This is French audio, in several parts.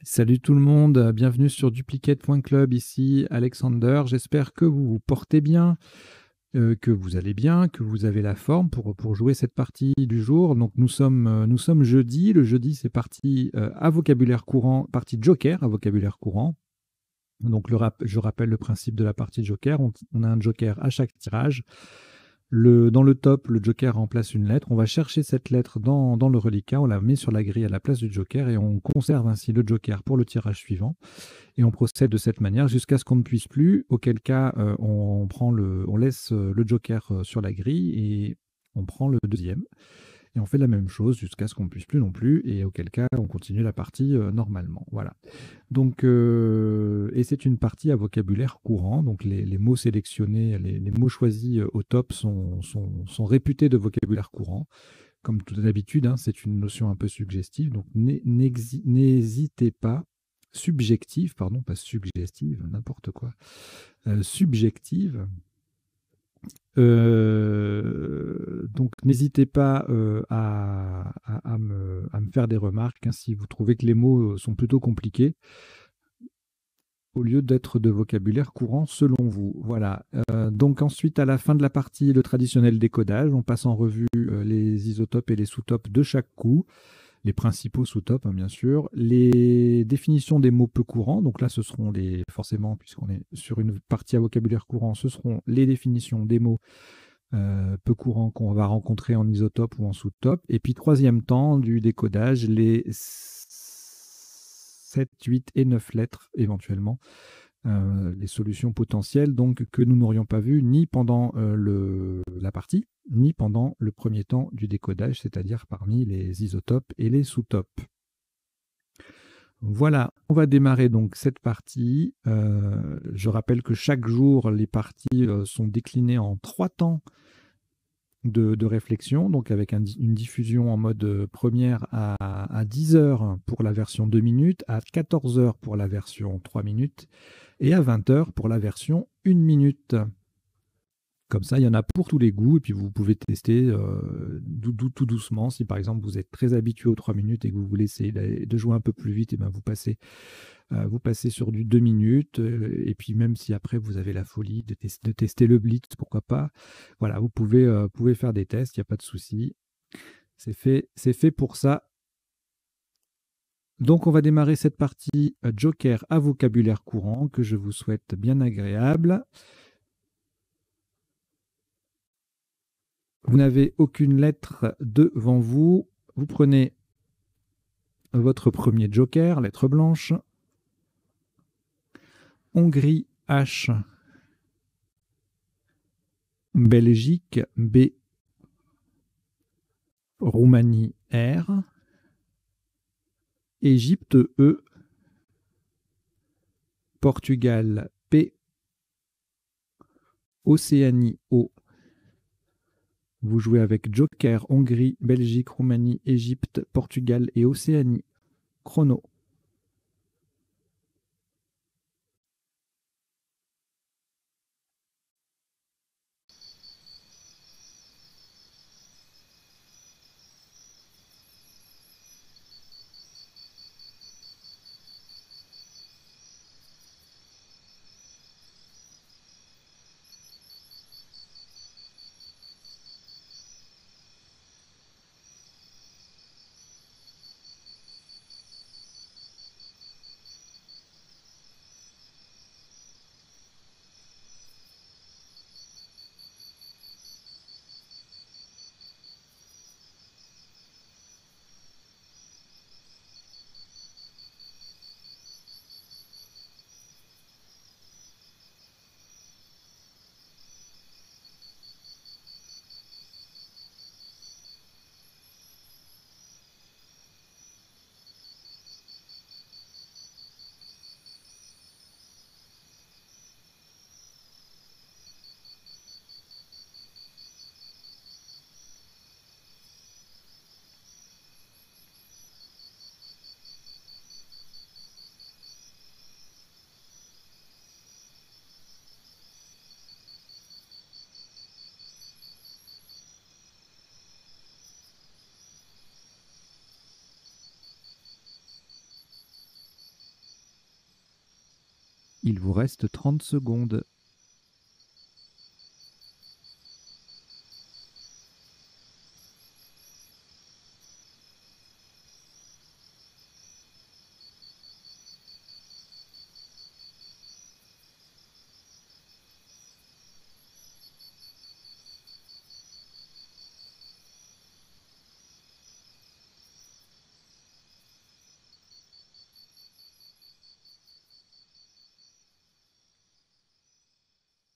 Salut tout le monde, bienvenue sur duplicate.club, ici Alexander. J'espère que vous vous portez bien, que vous allez bien, que vous avez la forme pour jouer cette partie du jour. Donc nous sommes jeudi. Le jeudi, c'est parti à vocabulaire courant, partie Joker à vocabulaire courant. Donc je rappelle le principe de la partie Joker. On a un Joker à chaque tirage. Dans le top, le Joker remplace une lettre. On va chercher cette lettre dans le reliquat, on la met sur la grille à la place du Joker et on conserve ainsi le Joker pour le tirage suivant. Et on procède de cette manière jusqu'à ce qu'on ne puisse plus, auquel cas on laisse le Joker sur la grille et on prend le deuxième. Et on fait la même chose jusqu'à ce qu'on ne puisse plus non plus, et auquel cas on continue la partie normalement. Voilà. Donc, et c'est une partie à vocabulaire courant. Donc les mots sélectionnés, les mots choisis au top sont réputés de vocabulaire courant. Comme toute d'habitude, hein, c'est une notion un peu suggestive. Donc n'hésitez pas, subjective, pardon, pas suggestive, n'importe quoi, subjective. Donc n'hésitez pas à me faire des remarques hein, si vous trouvez que les mots sont plutôt compliqués au lieu d'être de vocabulaire courant selon vous. Voilà. Donc ensuite, à la fin de la partie, le traditionnel décodage, on passe en revue les isotopes et les sous-topes de chaque coup, les principaux sous-topes, hein, bien sûr, les définitions des mots peu courants. Donc là, ce seront forcément, puisqu'on est sur une partie à vocabulaire courant, ce seront les définitions des mots peu courants qu'on va rencontrer en isotope ou en sous-top. Et puis troisième temps du décodage, les 7, 8 et 9 lettres éventuellement, les solutions potentielles donc que nous n'aurions pas vues ni pendant la partie, ni pendant le premier temps du décodage, c'est-à-dire parmi les isotopes et les sous-topes. Voilà, on va démarrer donc cette partie. Je rappelle que chaque jour, les parties sont déclinées en 3 temps de réflexion, donc avec une diffusion en mode première à 10 heures pour la version 2 minutes, à 14 heures pour la version 3 minutes et à 20 heures pour la version 1 minute. Comme ça, il y en a pour tous les goûts et puis vous pouvez tester tout doucement. Si par exemple vous êtes très habitué aux 3 minutes et que vous voulez essayer de jouer un peu plus vite, et ben vous passez sur du 2 minutes, et puis même si après vous avez la folie de tester le blitz, pourquoi pas. Voilà, vous pouvez faire des tests, il n'y a pas de souci. C'est fait pour ça. Donc on va démarrer cette partie Joker à vocabulaire courant que je vous souhaite bien agréable. Vous n'avez aucune lettre devant vous. Vous prenez votre premier Joker, lettre blanche. Hongrie H. Belgique B. Roumanie R. Égypte E. Portugal P. Océanie O. Vous jouez avec Joker, Hongrie, Belgique, Roumanie, Égypte, Portugal et Océanie. Chrono. Il vous reste 30 secondes.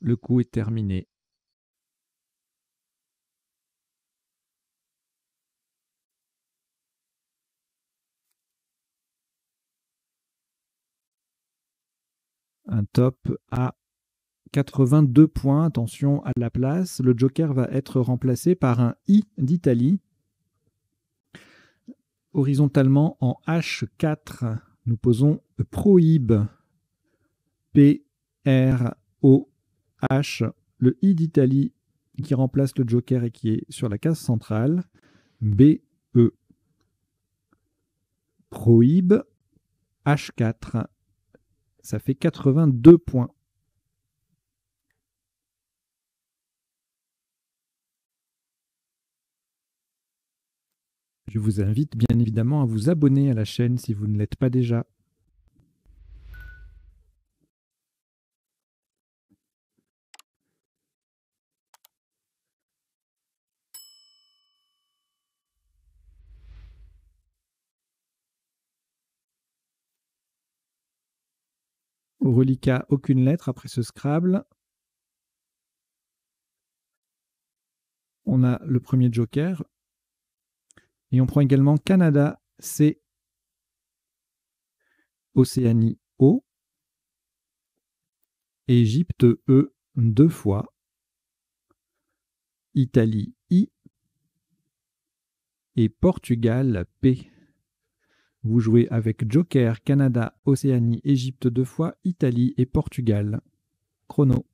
Le coup est terminé. Un top à 82 points. Attention à la place. Le joker va être remplacé par un I d'Italie. Horizontalement en H4, nous posons prohibe. P-R-O-H. Le I d'Italie qui remplace le joker et qui est sur la case centrale. B-E. Prohibe. H4. Ça fait 82 points. Je vous invite bien évidemment à vous abonner à la chaîne si vous ne l'êtes pas déjà. Au reliquat, aucune lettre après ce Scrabble. On a le premier joker. Et on prend également Canada, C. Océanie, O. Égypte, E, 2 fois. Italie, I. Et Portugal, P. Vous jouez avec joker, Canada, Océanie, Égypte 2 fois, Italie et Portugal. Chrono.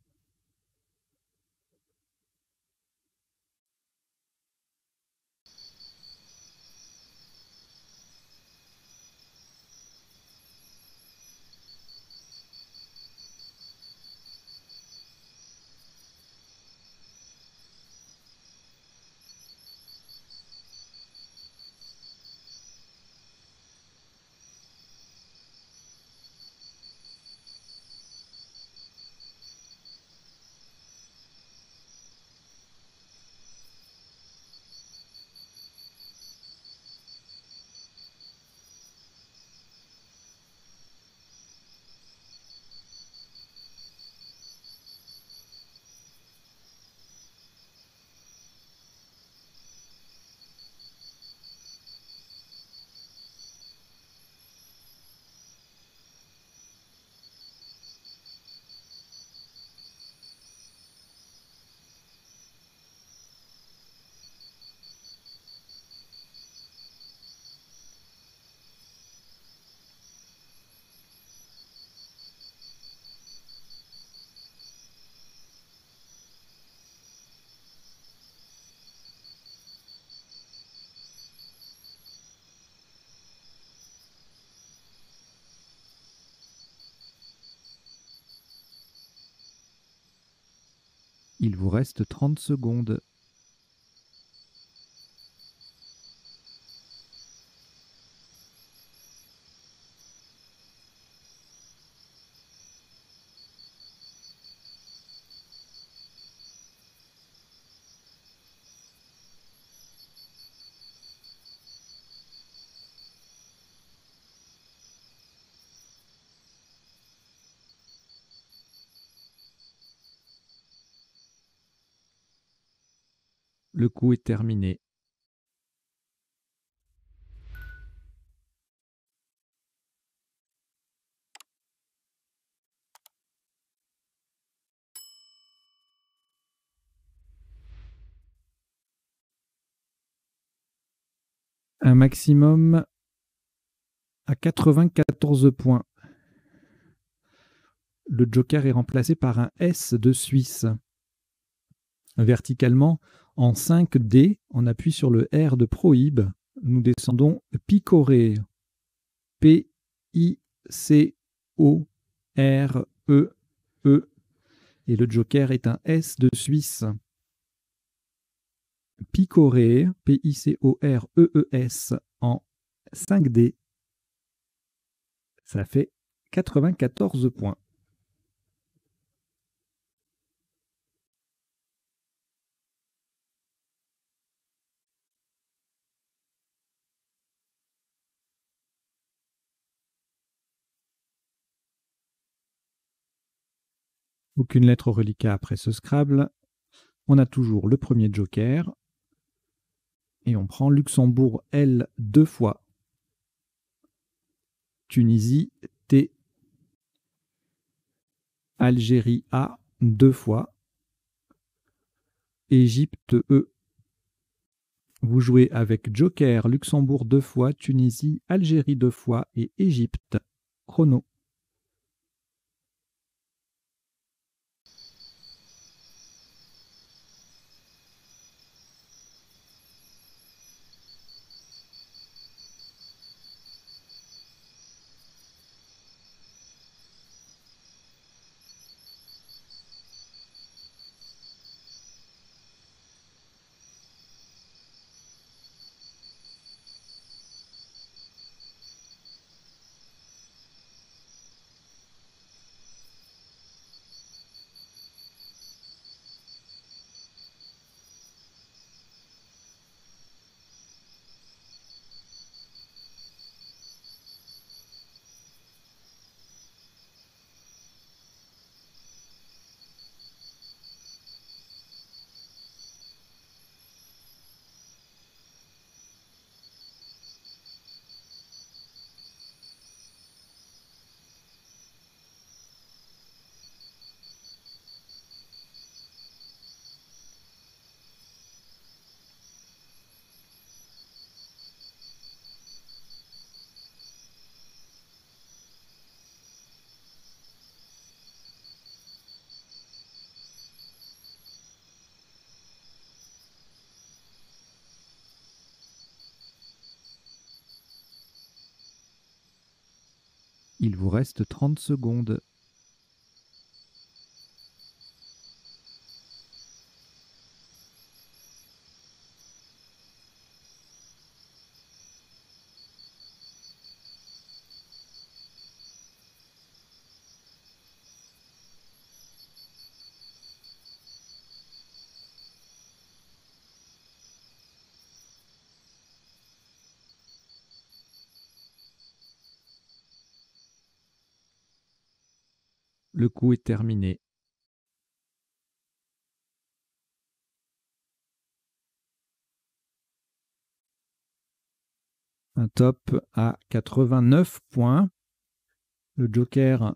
Il vous reste 30 secondes. Le coup est terminé. Un maximum à 94 points. Le joker est remplacé par un S de Suisse. Verticalement, en 5D, on appuie sur le R de prohibe. Nous descendons picoré. P-I-C-O-R-E. E, E. Et le joker est un S de Suisse. Picoré, Picorees en 5D. Ça fait 94 points. Aucune lettre au reliquat après ce Scrabble. On a toujours le premier joker. Et on prend Luxembourg L 2 fois. Tunisie T. Algérie A 2 fois. Égypte E. Vous jouez avec joker, Luxembourg 2 fois, Tunisie, Algérie 2 fois et Égypte. Chrono. Il vous reste 30 secondes. Le coup est terminé. Un top à 89 points. Le joker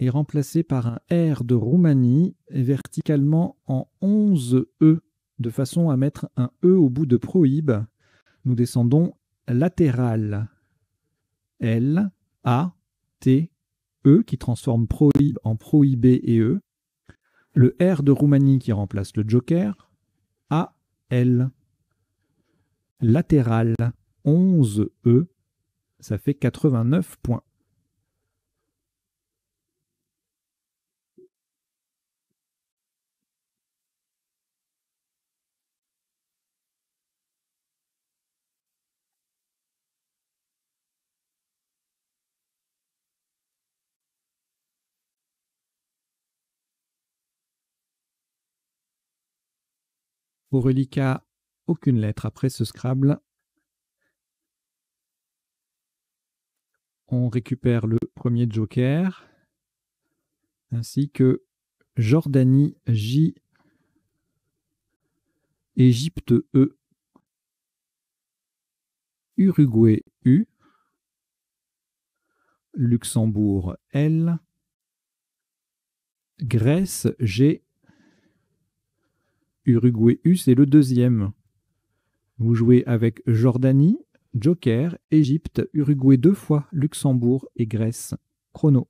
est remplacé par un R de Roumanie verticalement en 11 E, de façon à mettre un E au bout de prohibe. Nous descendons latéral. L, A, T, E qui transforme prohibe en prohibé et E. Le R de Roumanie qui remplace le joker. A, L. Latéral, 11 E. Ça fait 89 points. Au reliquat, aucune lettre après ce Scrabble. On récupère le premier joker, ainsi que Jordanie J, Égypte E, Uruguay U, Luxembourg L, Grèce G, Uruguay U, c'est le deuxième. Vous jouez avec Jordanie, joker, Égypte, Uruguay 2 fois, Luxembourg et Grèce. Chrono.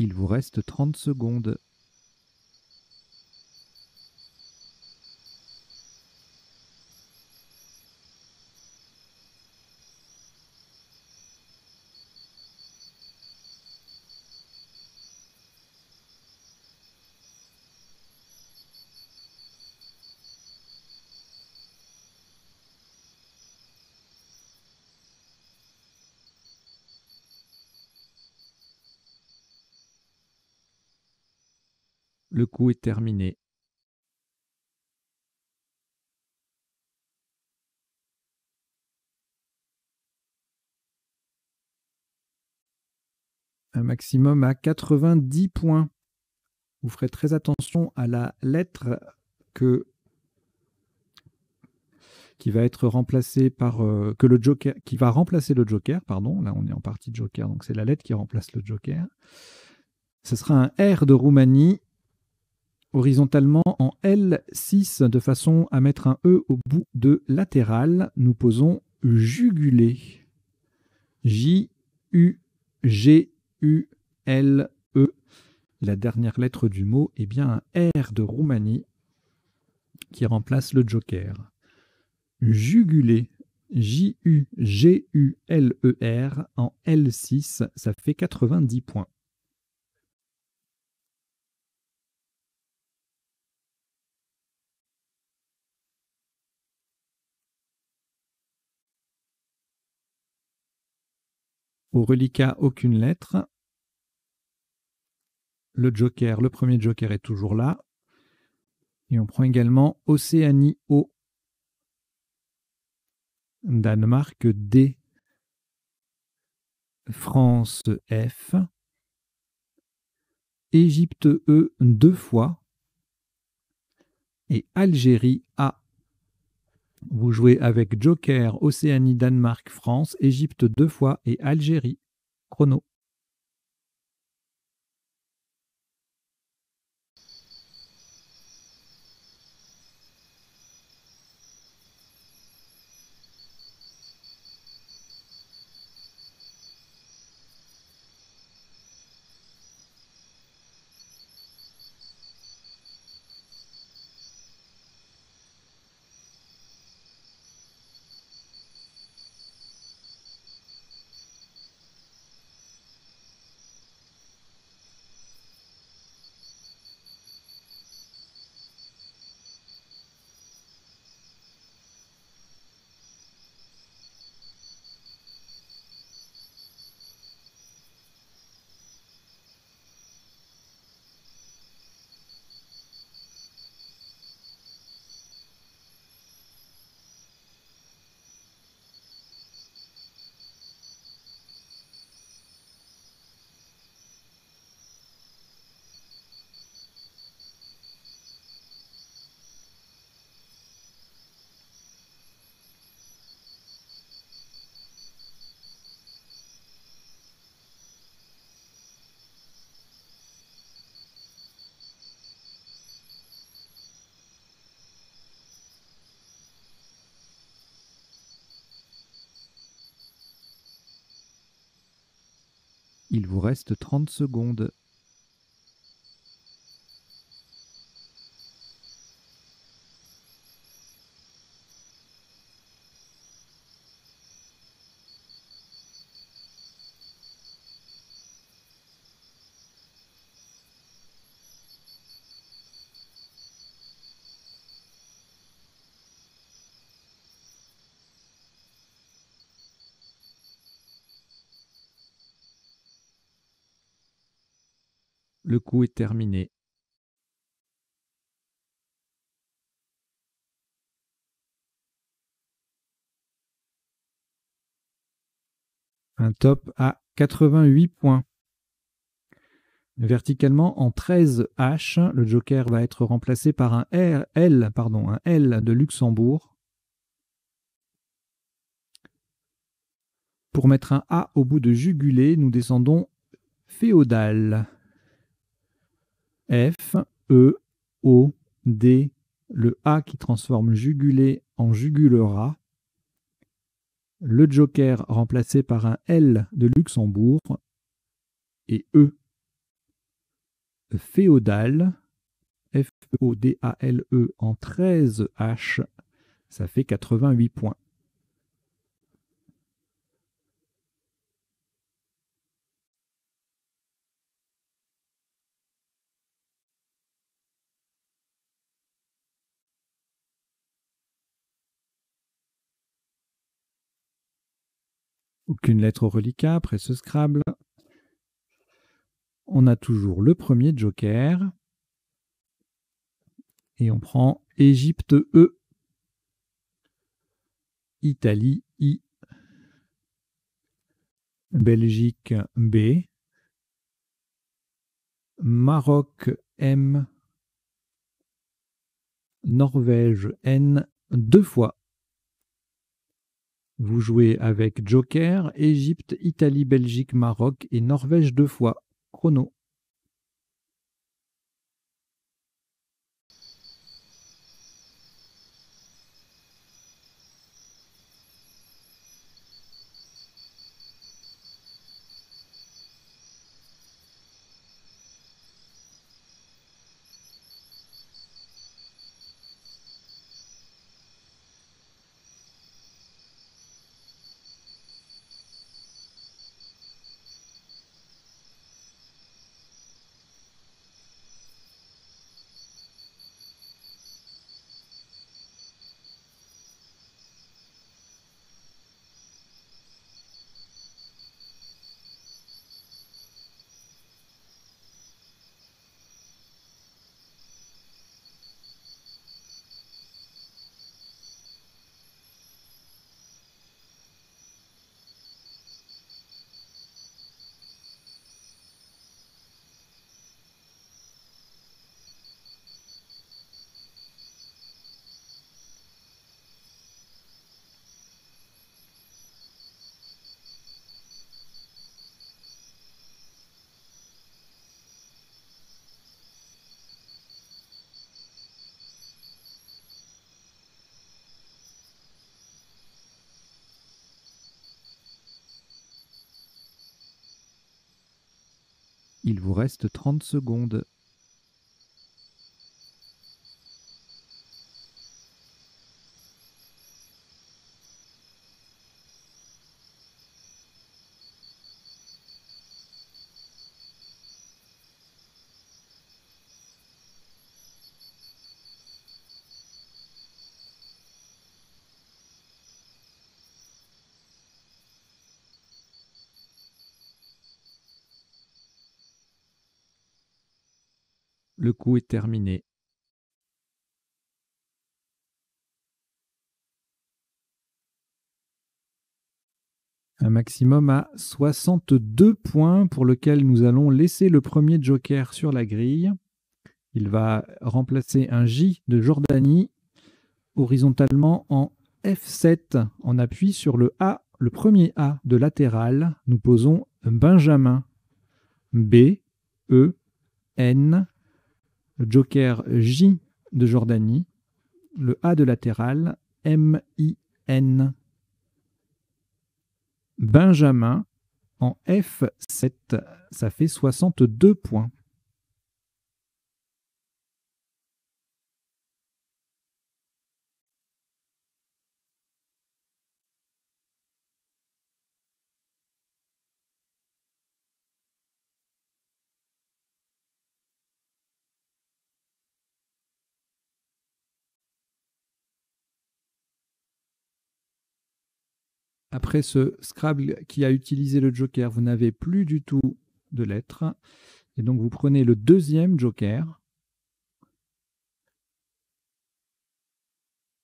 Il vous reste 30 secondes. Le coup est terminé. Un maximum à 90 points. Vous ferez très attention à la lettre qui va être remplacée par qui va remplacer le joker. Pardon, là on est en partie de joker, donc c'est la lettre qui remplace le joker. Ce sera un R de Roumanie, horizontalement en L6, de façon à mettre un E au bout de latéral. Nous posons jugulé. J-U-G-U-L-E. La dernière lettre du mot est bien un R de Roumanie qui remplace le joker. Jugulé. J-U-G-U-L-E-R en L6, ça fait 90 points. Au reliquat, aucune lettre. Le joker, le premier joker est toujours là. Et on prend également Océanie O. Danemark D. France F. Égypte E 2 fois. Et Algérie A. Vous jouez avec joker, Océanie, Danemark, France, Égypte 2 fois et Algérie. Chrono. Il vous reste 30 secondes. Le coup est terminé. Un top à 88 points. Verticalement, en 13 H, le joker va être remplacé par un un L de Luxembourg. Pour mettre un A au bout de jugulé, nous descendons féodal. F, E, O, D, le A qui transforme jugulé en jugulera. Le joker remplacé par un L de Luxembourg et E. féodal, F-E-O-D-A-L-E en 13 H, ça fait 88 points. Aucune lettre au reliquat après ce Scrabble. On a toujours le premier joker. Et on prend Égypte E, Italie I, Belgique B, Maroc M, Norvège N, 2 fois. Vous jouez avec joker, Égypte, Italie, Belgique, Maroc et Norvège 2 fois. Chrono. Il vous reste 30 secondes. Le coup est terminé. Un maximum à 62 points pour lequel nous allons laisser le premier joker sur la grille. Il va remplacer un J de Jordanie horizontalement en F7. On appuie sur le A, le premier A de latéral. Nous posons Benjamin. B, E, N, joker J de Jordanie. Le A de latéral, M, I, N. Benjamin en F7, ça fait 62 points. Après ce Scrabble qui a utilisé le joker, vous n'avez plus du tout de lettres. Et donc vous prenez le deuxième joker.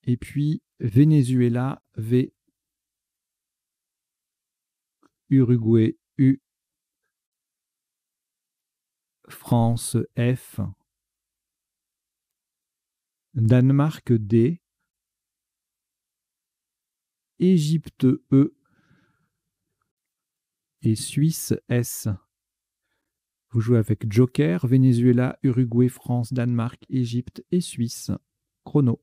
Et puis Venezuela V, Uruguay U, France F, Danemark D, Égypte E et Suisse S. Vous jouez avec joker, Venezuela, Uruguay, France, Danemark, Égypte et Suisse. Chrono.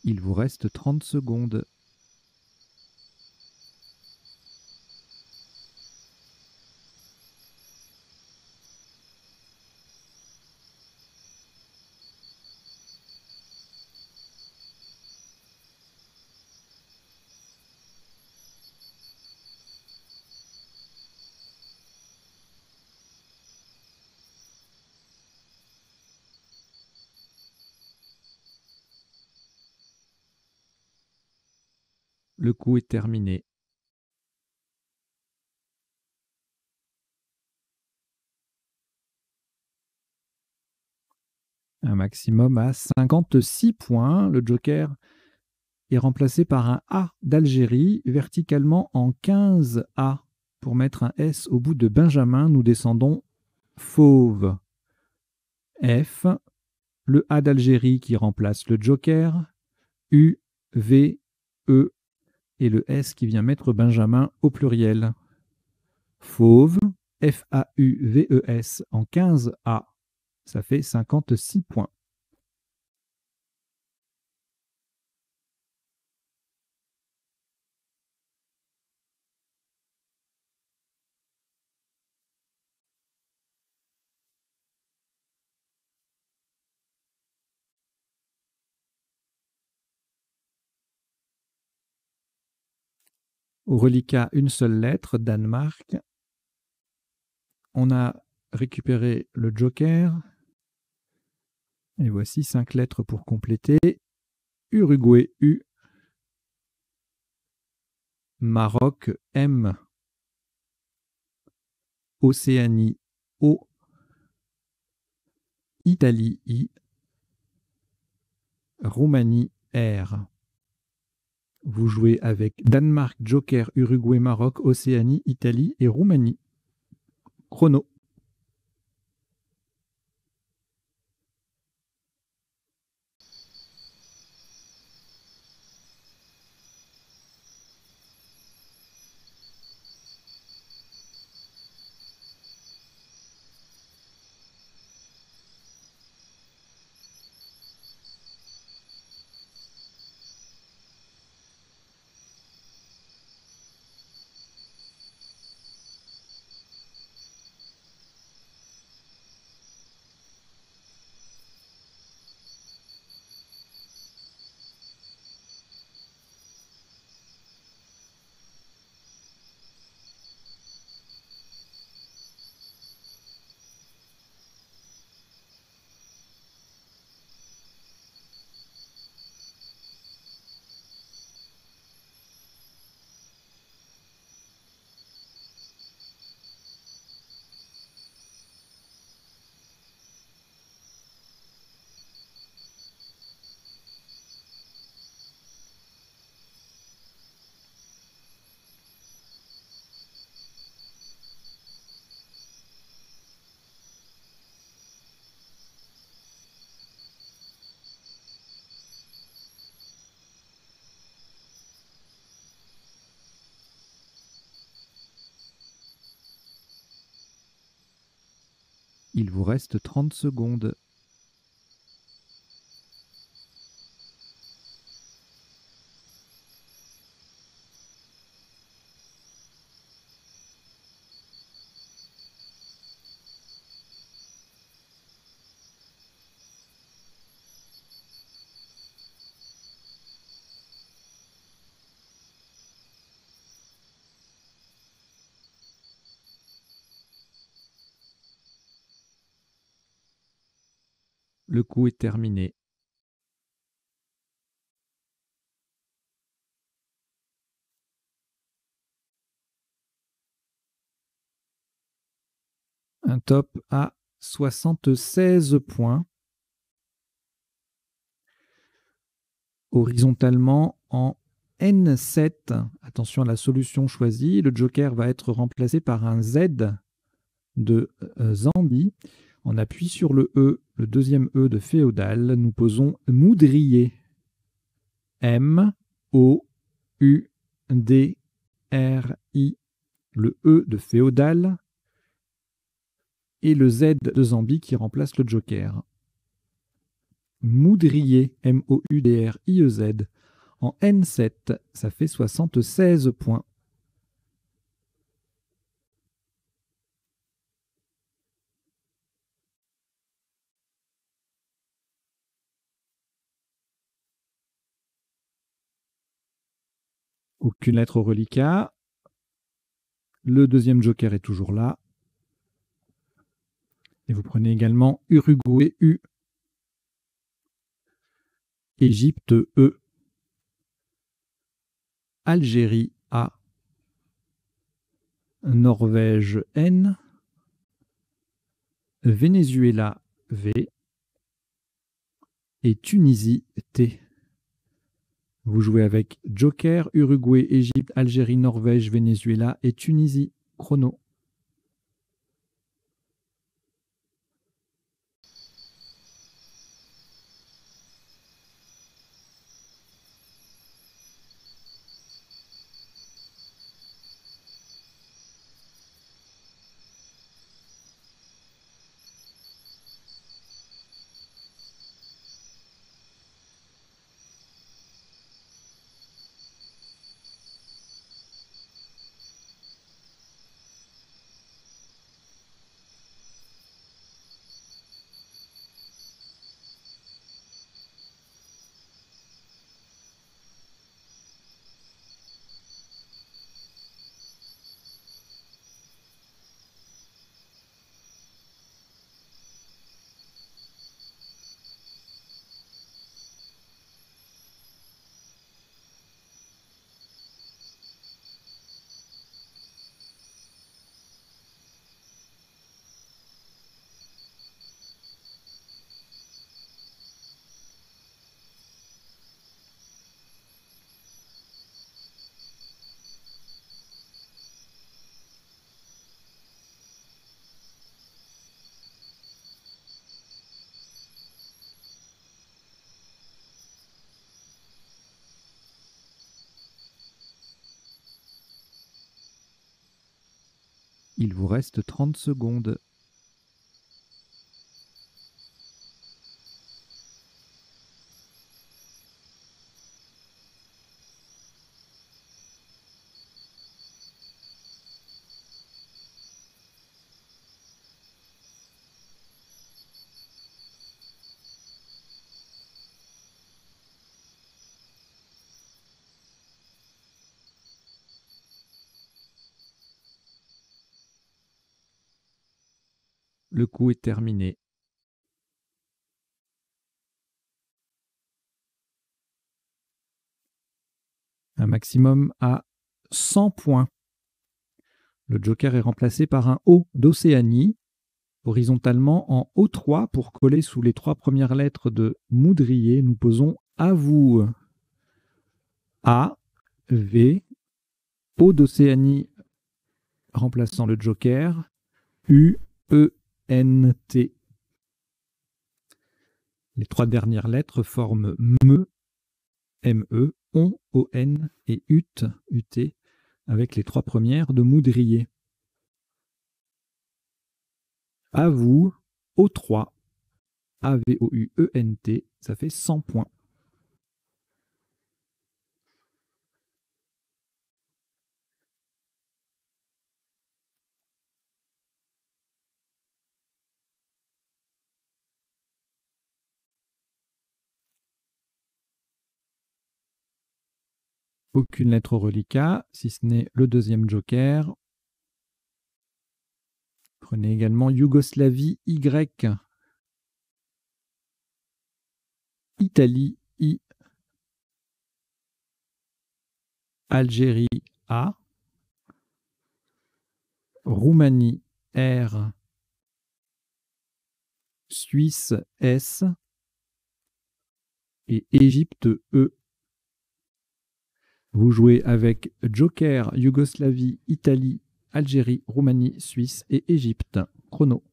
Il vous reste 30 secondes. Le coup est terminé. Un maximum à 56 points. Le joker est remplacé par un A d'Algérie, verticalement en 15A. Pour mettre un S au bout de Benjamin, nous descendons fauve. F, le A d'Algérie qui remplace le joker, U, V, E, et le S qui vient mettre Benjamin au pluriel. Fauve, F-A-U-V-E-S en 15A. Ça fait 56 points. Au reliquat, une seule lettre, Danemark. On a récupéré le joker. Et voici 5 lettres pour compléter. Uruguay, U. Maroc, M. Océanie, O. Italie, I. Roumanie, R. Vous jouez avec Danemark, Joker, Uruguay, Maroc, Océanie, Italie et Roumanie. Chrono. Il vous reste 30 secondes. Le coup est terminé. Un top à 76 points. Horizontalement en N7. Attention à la solution choisie. Le joker va être remplacé par un Z de Zambie. On appuie sur le E, le deuxième E de féodal. Nous posons moudrier. M-O-U-D-R-I. Le E de féodal et le Z de Zambie qui remplace le joker. Moudrier, M-O-U-D-R-I-E-Z. En N7, ça fait 76 points. Aucune lettre au reliquat. Le deuxième joker est toujours là. Et vous prenez également Uruguay, U. Égypte, E. Algérie, A. Norvège, N. Venezuela, V. Et Tunisie, T. Vous jouez avec Joker, Uruguay, Égypte, Algérie, Norvège, Venezuela et Tunisie. Chrono. Il vous reste 30 secondes. Le coup est terminé. Un maximum à 100 points. Le joker est remplacé par un O d'Océanie, horizontalement en O3 pour coller sous les 3 premières lettres de Moudrier. Nous posons à vous. A, V, O d'Océanie remplaçant le joker, U, E, N, T. Les 3 dernières lettres forment ME, M-E, ON, O-N et UT, UT, avec les 3 premières de Moudrier. À vous, O3, A-V-O-U-E-N-T, ça fait 100 points. Aucune lettre au reliquat, si ce n'est le deuxième joker. Prenez également Yougoslavie, Y. Italie, I. Algérie, A. Roumanie, R. Suisse, S. Et Égypte, E. Vous jouez avec Joker, Yougoslavie, Italie, Algérie, Roumanie, Suisse et Égypte. Chrono.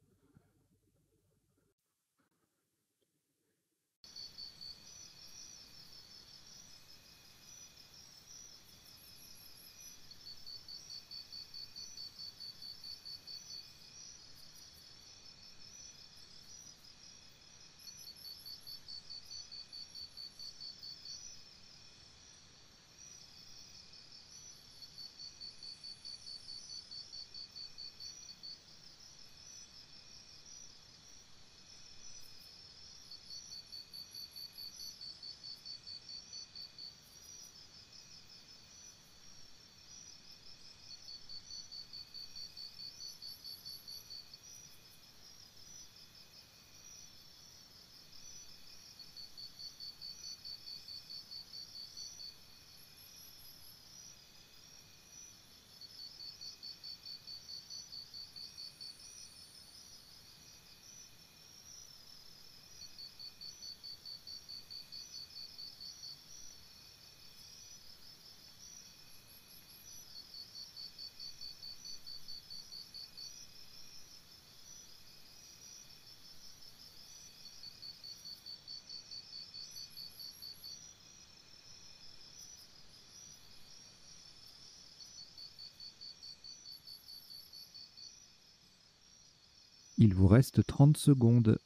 Il vous reste 30 secondes.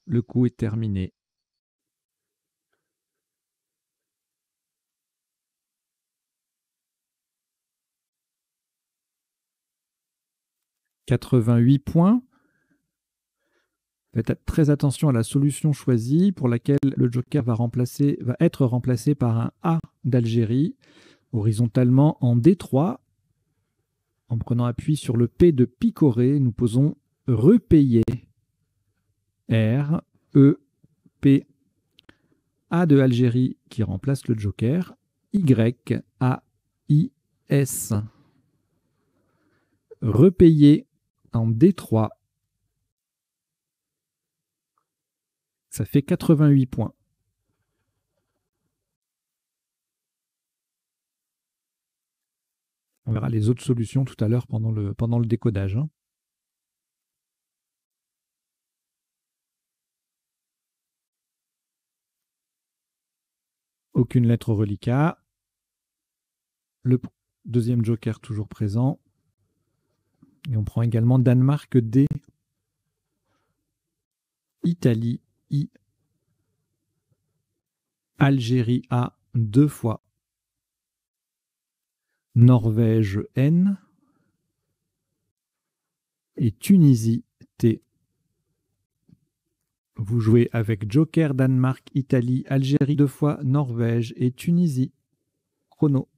Le coup est terminé. « 88 points. Faites très attention à la solution choisie pour laquelle le joker va être remplacé par un A d'Algérie, horizontalement en D3. En prenant appui sur le P de picorer, nous posons repayer. R, E, P, A de Algérie qui remplace le joker, Y, A, I, S. Repayer en D3. Ça fait 88 points. On verra les autres solutions tout à l'heure pendant le décodage. Aucune lettre au reliquat. Le deuxième joker toujours présent. Et on prend également Danemark D. Italie I. Algérie A 2 fois. Norvège N. Et Tunisie T. Vous jouez avec Joker, Danemark, Italie, Algérie 2 fois, Norvège et Tunisie. Chrono.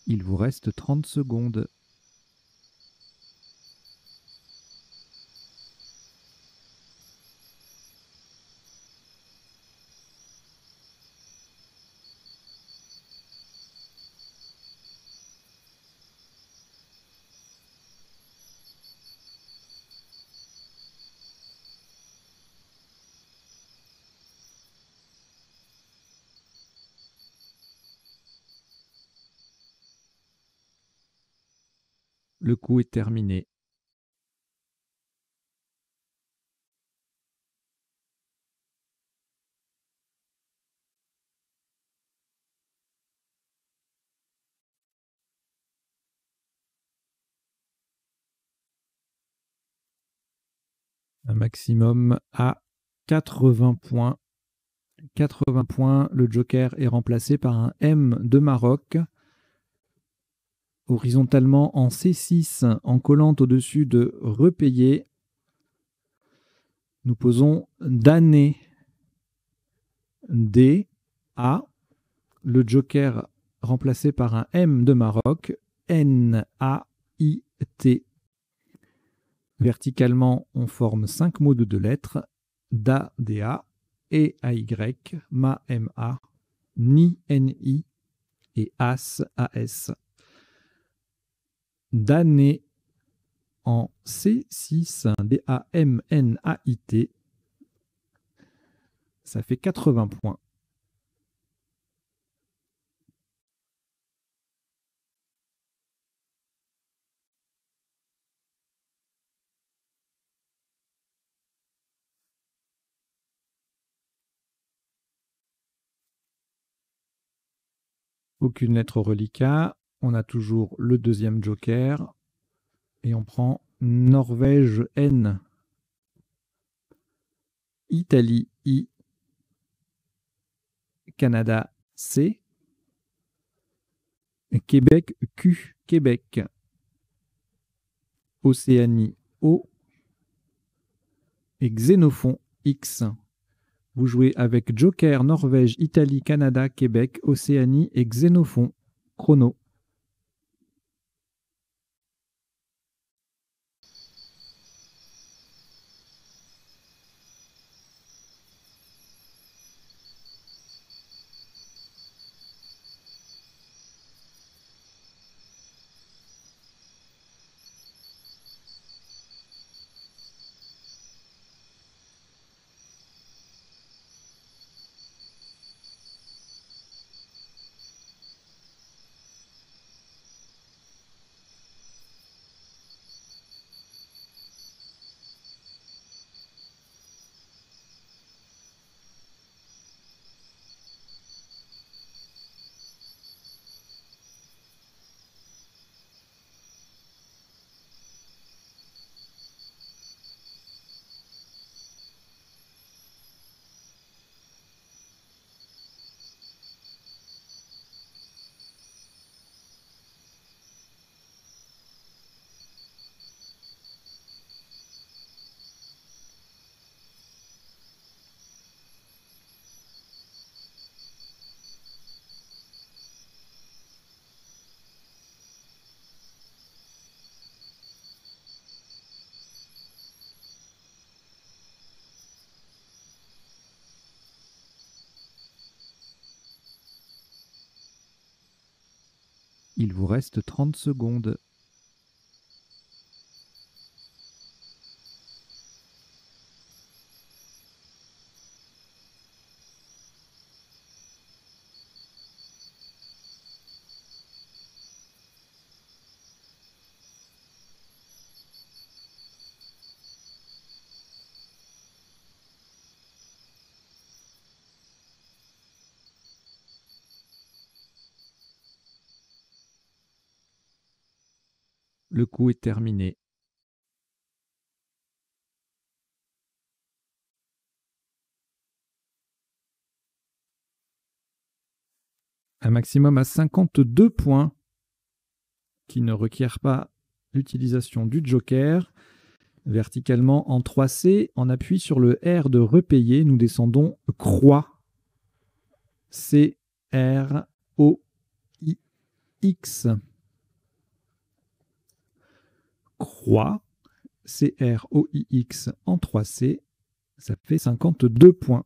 Il vous reste 30 secondes. Le coup est terminé. Un maximum à 80 points. 80 points, le joker est remplacé par un M de Maroc. Horizontalement en C6, en collant au-dessus de repayer. Nous posons d'année D, A, le joker remplacé par un M de Maroc, N, A, I, T. Verticalement, on forme 5 mots de 2 lettres. Da, DA, E, AY, Ma, MA, Ni, NI et As, AS. Damnait en C6, DAMNAIT. Ça fait 80 points. Aucune lettre au reliquat. On a toujours le deuxième joker. Et on prend Norvège N. Italie I. Canada C. Québec Q. Québec. Océanie O. Et Xénophon X. Vous jouez avec Joker, Norvège, Italie, Canada, Québec, Océanie et Xénophon. Chrono. Il vous reste 30 secondes. Le coup est terminé. Un maximum à 52 points qui ne requiert pas l'utilisation du joker. Verticalement en 3C, en appui sur le R de repayer, nous descendons croix. C-R-O-I-X. Croix. C-R-O-I-X en 3C. Ça fait 52 points.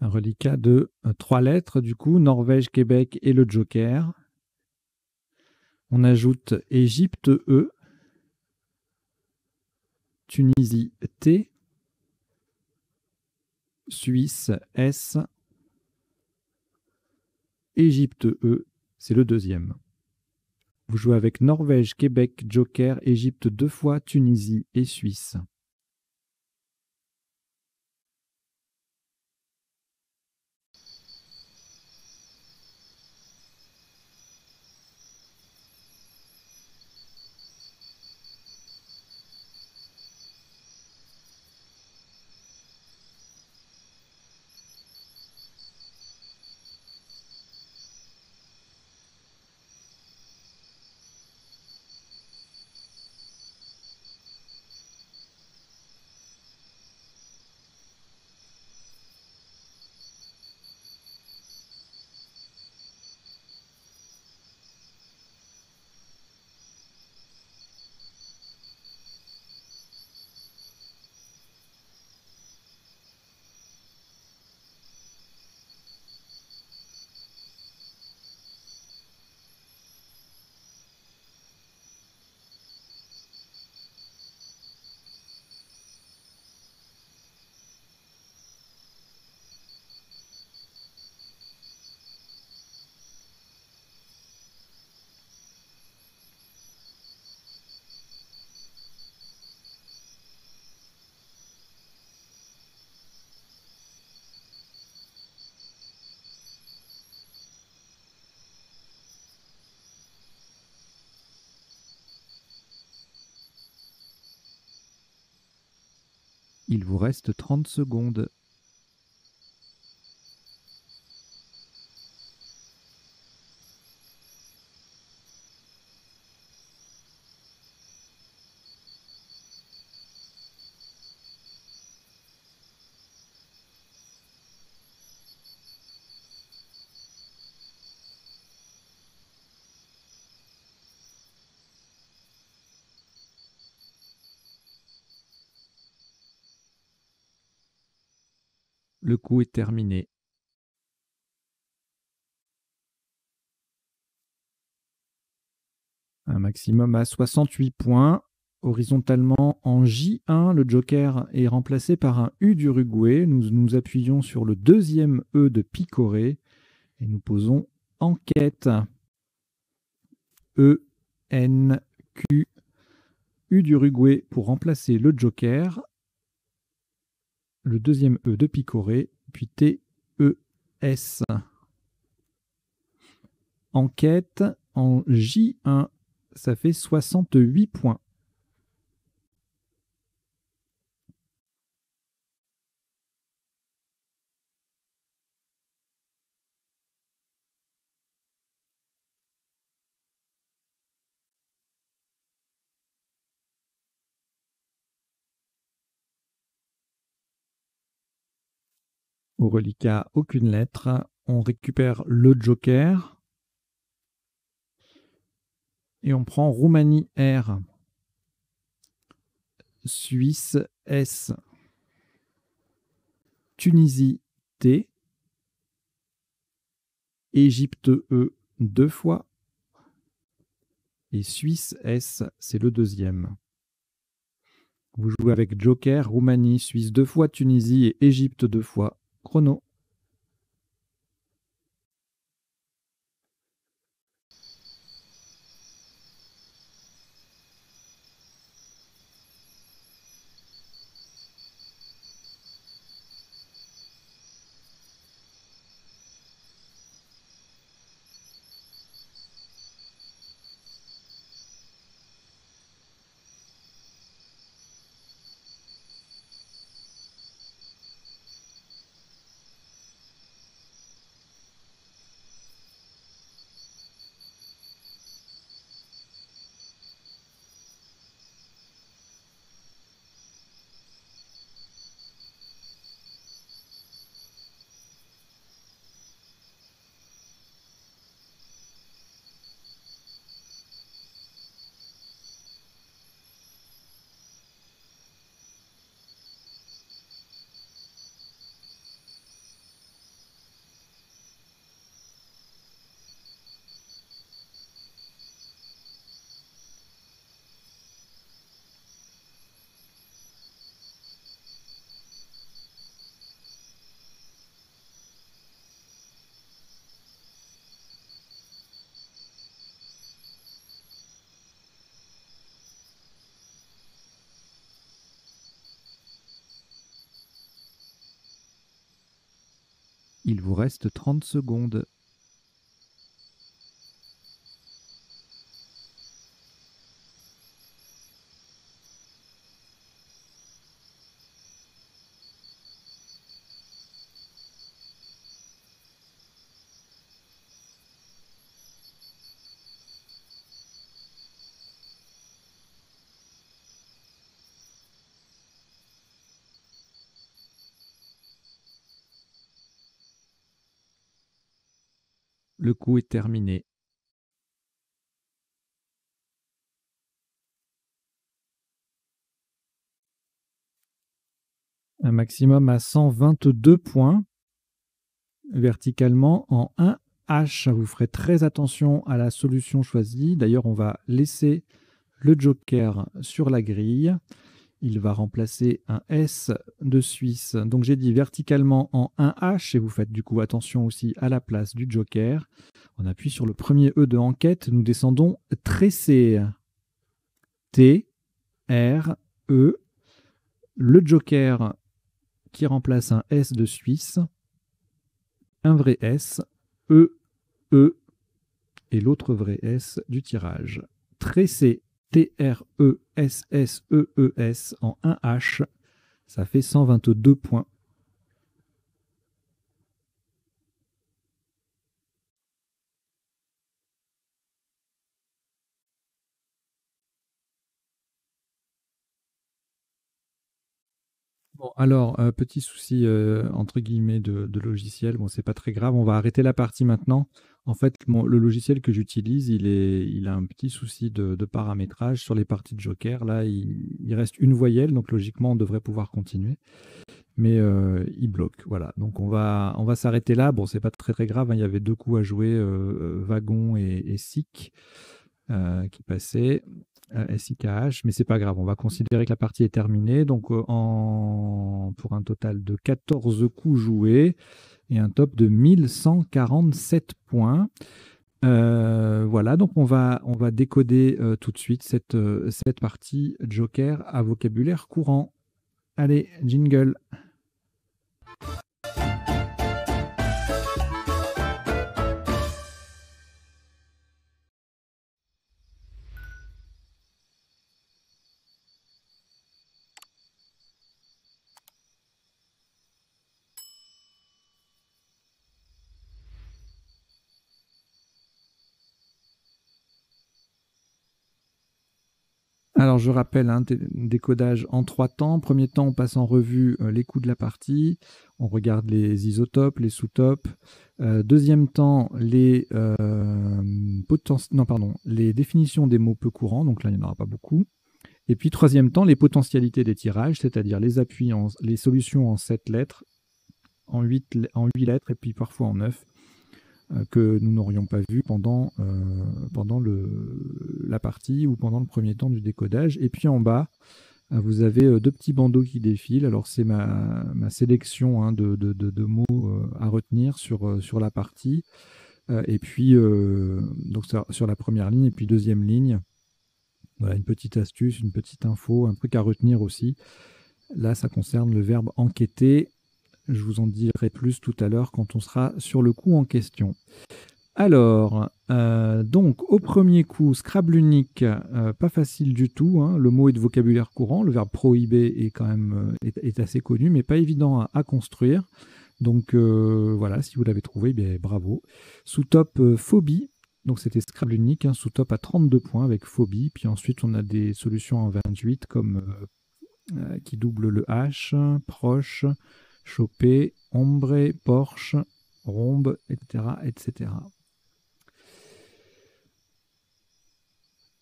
Un reliquat de 3 lettres, du coup, Norvège, Québec et le joker. On ajoute Égypte E, Tunisie T, Suisse S, Égypte E, c'est le deuxième. Vous jouez avec Norvège, Québec, joker, Égypte 2 fois, Tunisie et Suisse. Il vous reste 30 secondes. Le coup est terminé. Un maximum à 68 points. Horizontalement, en J1, le joker est remplacé par un U d'Uruguay. Nous nous appuyons sur le deuxième E de picoré et nous posons enquête. E, N, Q, U d'Uruguay pour remplacer le joker. Le deuxième E de picoré, puis T, E, S. Enquête en J1, ça fait 68 points. Au reliquat, aucune lettre. On récupère le joker. Et on prend Roumanie R. Suisse S. Tunisie T. Égypte E 2 fois. Et Suisse S, c'est le deuxième. Vous jouez avec joker, Roumanie, Suisse 2 fois, Tunisie et Égypte 2 fois. Chrono. Il vous reste 30 secondes. Le coup est terminé. Un maximum à 122 points. Verticalement en 1H. Vous ferez très attention à la solution choisie. D'ailleurs, on va laisser le joker sur la grille. Il va remplacer un S de Suisse. Donc j'ai dit verticalement en 1H et vous faites du coup attention aussi à la place du joker. On appuie sur le premier E de enquête. Nous descendons tressé. T, R, E. Le joker qui remplace un S de Suisse. Un vrai S, E, E et l'autre vrai S du tirage. Tressé, T-R-E-S-S-E-E-S en 1H. Ça fait 122 points. Bon, alors, petit souci, entre guillemets, de logiciel. Bon, c'est pas très grave, on va arrêter la partie maintenant. En fait, le logiciel que j'utilise, il a un petit souci de paramétrage sur les parties de Joker. Là, il reste une voyelle, donc logiquement, on devrait pouvoir continuer. Mais il bloque, voilà. Donc on va s'arrêter là. Bon, c'est pas très très grave, hein. Il y avait deux coups à jouer, Wagon et Sick, qui passaient. SIKH, mais c'est pas grave, on va considérer que la partie est terminée. Donc pour un total de 14 coups joués et un top de 1147 points. Voilà, donc on va décoder tout de suite cette partie Joker à vocabulaire courant. Allez, jingle. Alors, je rappelle, hein, décodage en 3 temps. Premier temps, on passe en revue les coups de la partie. On regarde les isotopes, les sous-topes. Deuxième temps, les définitions des mots peu courants. Donc là, il n'y en aura pas beaucoup. Et puis, troisième temps, les potentialités des tirages, c'est-à-dire les appuis, les solutions en 7 lettres, en 8 lettres et puis parfois en 9. Que nous n'aurions pas vu pendant la partie ou pendant le premier temps du décodage. Et puis en bas, vous avez deux petits bandeaux qui défilent. Alors c'est ma sélection, hein, de mots à retenir sur la partie. Et puis donc sur la première ligne et puis deuxième ligne. Voilà, une petite astuce, une petite info, un truc à retenir aussi. Là, ça concerne le verbe enquêter. Je vous en dirai plus tout à l'heure quand on sera sur le coup en question. Alors, donc au premier coup, Scrabble unique, pas facile du tout, hein. Le mot est de vocabulaire courant, le verbe prohiber est quand même est assez connu, mais pas évident à construire. Donc voilà, si vous l'avez trouvé, bien, bravo. Sous-top, phobie. Donc c'était Scrabble unique, hein, sous-top à 32 points avec phobie. Puis ensuite, on a des solutions en 28 comme qui double le H, proche, choper, ombre, Porsche, rombe, etc., etc.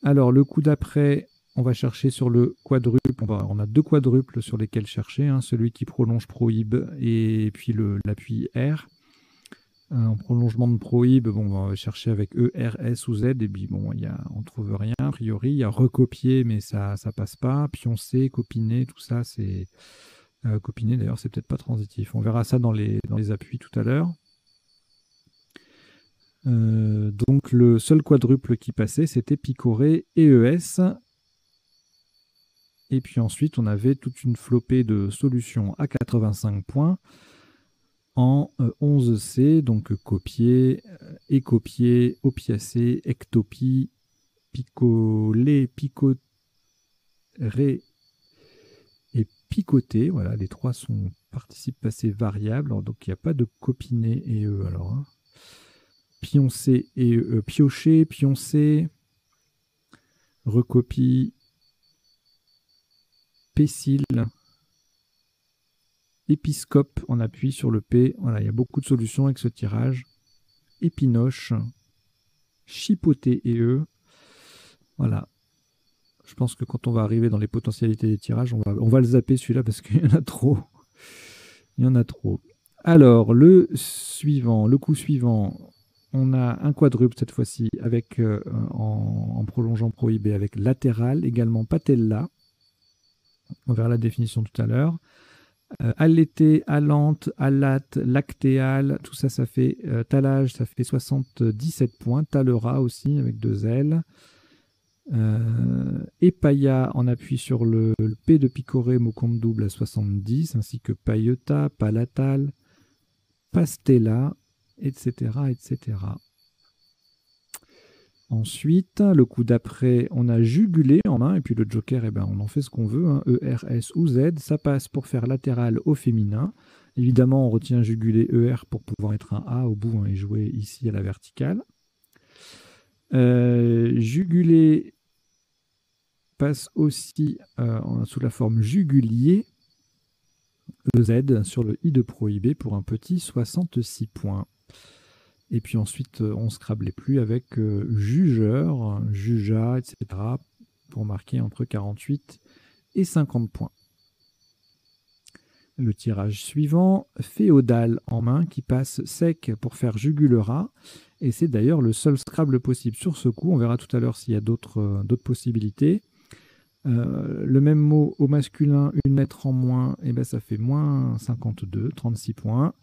Alors, le coup d'après, on va chercher sur le quadruple. On a deux quadruples sur lesquels chercher, hein, celui qui prolonge prohibe et puis l'appui R. En prolongement de prohibe, bon, on va chercher avec E, R, S ou Z, et puis bon, on ne trouve rien a priori. Il y a recopier, mais ça passe pas. Pioncer, copiner, tout ça, c'est. Copiner, d'ailleurs, c'est peut-être pas transitif. On verra ça dans les appuis tout à l'heure. Donc le seul quadruple qui passait, c'était picorer et ES. Et puis ensuite, on avait toute une flopée de solutions à 85 points en 11C, donc copier, écopier, opiacé, ectopie, picoler, picorer et picoter. Voilà, les trois sont participes passés variables, alors, donc il n'y a pas de copiner et E alors. Hein. Pioncer et piocher, pioncer, recopie, pécile, épiscope, on appuie sur le P. Voilà, il y a beaucoup de solutions avec ce tirage. Épinoche, chipoter et E. Voilà. Je pense que quand on va arriver dans les potentialités des tirages, on va le zapper celui-là parce qu'il y en a trop. Il y en a trop. Alors, le coup suivant, on a un quadruple cette fois-ci avec en prolongeant prohibé avec latéral, également patella. On verra la définition tout à l'heure. Allaité, allante, allate, lactéal, tout ça, ça fait talage, ça fait 77 points. Talera aussi avec 2 L. Epaya en appui sur le P de picoré, mot compte double à 70, ainsi que pailleta, palatal, pastella, etc., etc. Ensuite, le coup d'après, on a jugulé en main, et puis le joker, eh ben, on en fait ce qu'on veut, hein, E, R, S ou Z. Ça passe pour faire latéral au féminin. Évidemment, on retient jugulé ER pour pouvoir être un A au bout, hein, et jouer ici à la verticale. Jugulé passe aussi sous la forme jugulier, EZ, sur le I de prohibé pour un petit 66 points. Et puis ensuite, on ne scrablait plus avec jugeur, jugeat, etc. pour marquer entre 48 et 50 points. Le tirage suivant, féodal en main qui passe sec pour faire jugulera. Et c'est d'ailleurs le seul Scrabble possible sur ce coup. On verra tout à l'heure s'il y a d'autres possibilités. Le même mot au masculin, une lettre en moins, et ben ça fait moins 52, 36 points.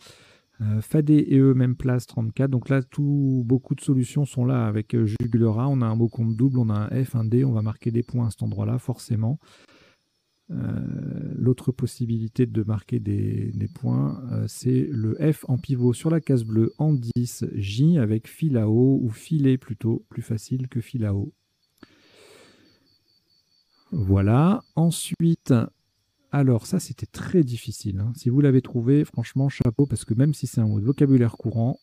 Fadé et eux, même place, 34. Donc là, beaucoup de solutions sont là avec jugulera. On a un mot compte double, on a un F, un D. On va marquer des points à cet endroit-là, forcément. L'autre possibilité de marquer des points, c'est le F en pivot sur la case bleue en 10, J avec fil à haut ou filet plutôt, plus facile que fil à haut. Voilà. Ensuite, alors ça c'était très difficile, hein. Si vous l'avez trouvé, franchement chapeau, parce que même si c'est un mot de vocabulaire courant,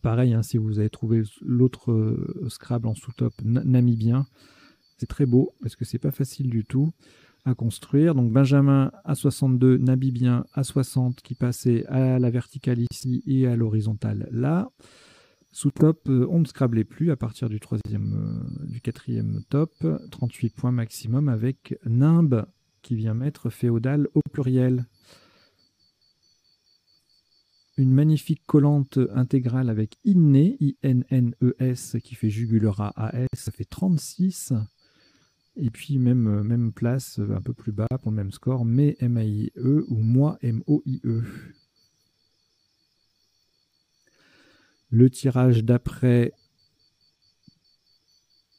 pareil, hein, si vous avez trouvé l'autre Scrabble en sous-top namibien, c'est très beau parce que c'est pas facile du tout à construire. Donc Benjamin à 62, namibien à 60 qui passait à la verticale ici et à l'horizontale là. Sous top, on ne scrablait plus à partir du quatrième top, 38 points maximum avec nimbe qui vient mettre féodal au pluriel. Une magnifique collante intégrale avec inné, I-N-N-E-S, qui fait jugulera A-S, ça fait 36. Et puis même place, un peu plus bas pour le même score, mais M-A-I-E ou moi M-O-I-E. Le tirage d'après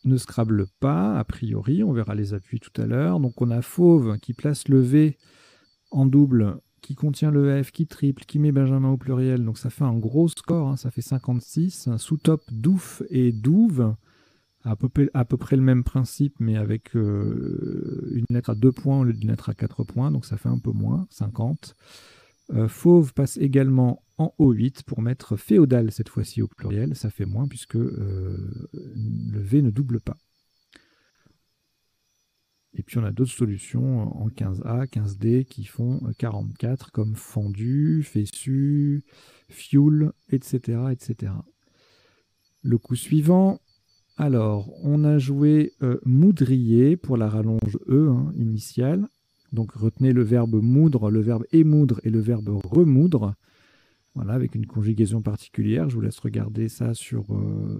ne scrable pas, a priori, on verra les appuis tout à l'heure. Donc on a Fauve qui place le V en double, qui contient le F, qui triple, qui met Benjamin au pluriel. Donc ça fait un gros score, hein, ça fait 56. Sous-top, Douf et Douve, à peu près le même principe, mais avec une lettre à 2 points au lieu d'une lettre à 4 points, donc ça fait un peu moins, 50. Fauve passe également en O8 pour mettre féodal cette fois-ci au pluriel, ça fait moins puisque le V ne double pas. Et puis on a d'autres solutions en 15A, 15D qui font 44 comme fendu, fessu, fuel, etc., etc. Le coup suivant, alors on a joué moudrier pour la rallonge E initiale. Donc retenez le verbe moudre, le verbe émoudre et le verbe remoudre. Voilà, avec une conjugaison particulière. Je vous laisse regarder ça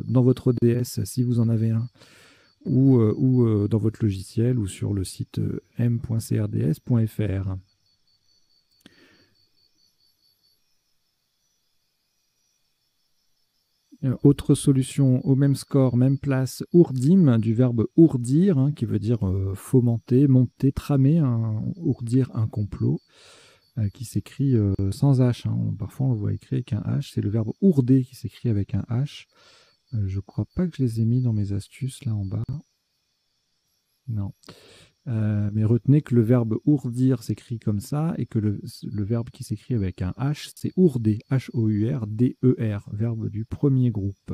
dans votre ODS si vous en avez un, ou dans votre logiciel, ou sur le site m.crds.fr. Autre solution au même score, même place, ourdim, du verbe ourdir, hein, qui veut dire fomenter, monter, tramer, ourdir un complot, qui s'écrit sans H. Hein. Parfois on le voit écrit avec un H, c'est le verbe ourder qui s'écrit avec un H. Je ne crois pas que je les ai mis dans mes astuces là en bas. Non. Mais retenez que le verbe ourdir s'écrit comme ça, et que le verbe qui s'écrit avec un H, c'est ourder, H-O-U-R-D-E-R, verbe du premier groupe.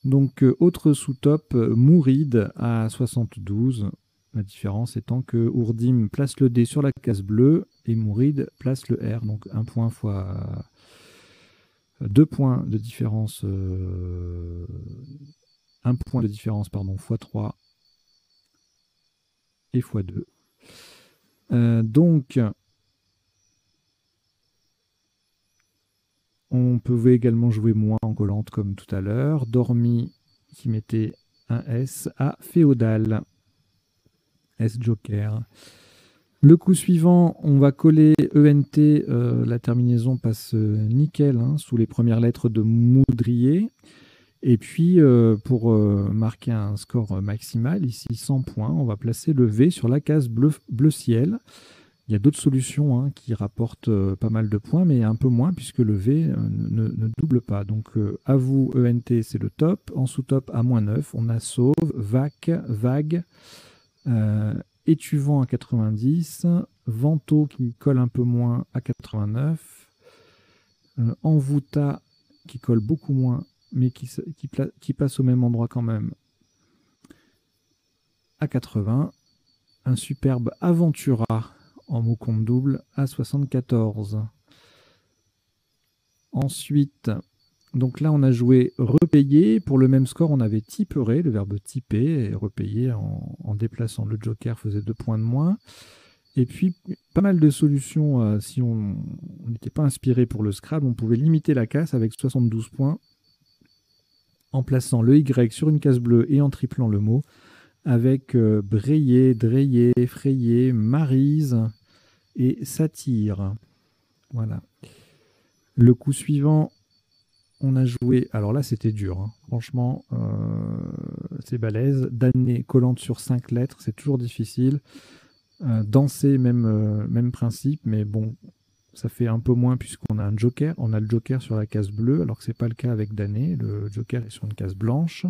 Donc, autre sous-top, mouride à 72. La différence étant que ourdim place le D sur la case bleue et mouride place le R. Donc, 1 point fois 2 points de différence, 1 point de différence, pardon, fois 3 et fois 2. Donc, on pouvait également jouer moins en collante comme tout à l'heure. Dormi qui mettait un S à féodal. S joker. Le coup suivant, on va coller ENT. La terminaison passe nickel sous les premières lettres de moudrier. Et puis, pour marquer un score maximal, ici 100 points, on va placer le V sur la case bleu ciel. Il y a d'autres solutions qui rapportent pas mal de points, mais un peu moins puisque le V ne double pas. Donc à vous, ENT, c'est le top. En sous-top, à -9, on a Sauve, Vac, Vague, Étuvant à 90, Vento qui colle un peu moins à 89, Envoûta qui colle beaucoup moins, mais qui passe au même endroit quand même, à 80. Un superbe Aventura en mot compte double à 74. Ensuite, donc là on a joué repayer. Pour le même score, on avait tiperer, le verbe tiper, et repayer en déplaçant le joker faisait 2 points de moins. Et puis, pas mal de solutions, si on n'était pas inspiré pour le Scrabble, on pouvait limiter la casse avec 72 points en plaçant le Y sur une case bleue et en triplant le mot, avec Brayer, Dreyer, Frayer, Maryse et Satire. Voilà. Le coup suivant, on a joué... Alors là, c'était dur. Franchement, c'est balèze. Damné, collante sur 5 lettres, c'est toujours difficile. Danser, même principe, mais bon, ça fait un peu moins puisqu'on a un joker. On a le joker sur la case bleue, alors que ce n'est pas le cas avec Damné. Le joker est sur une case blanche.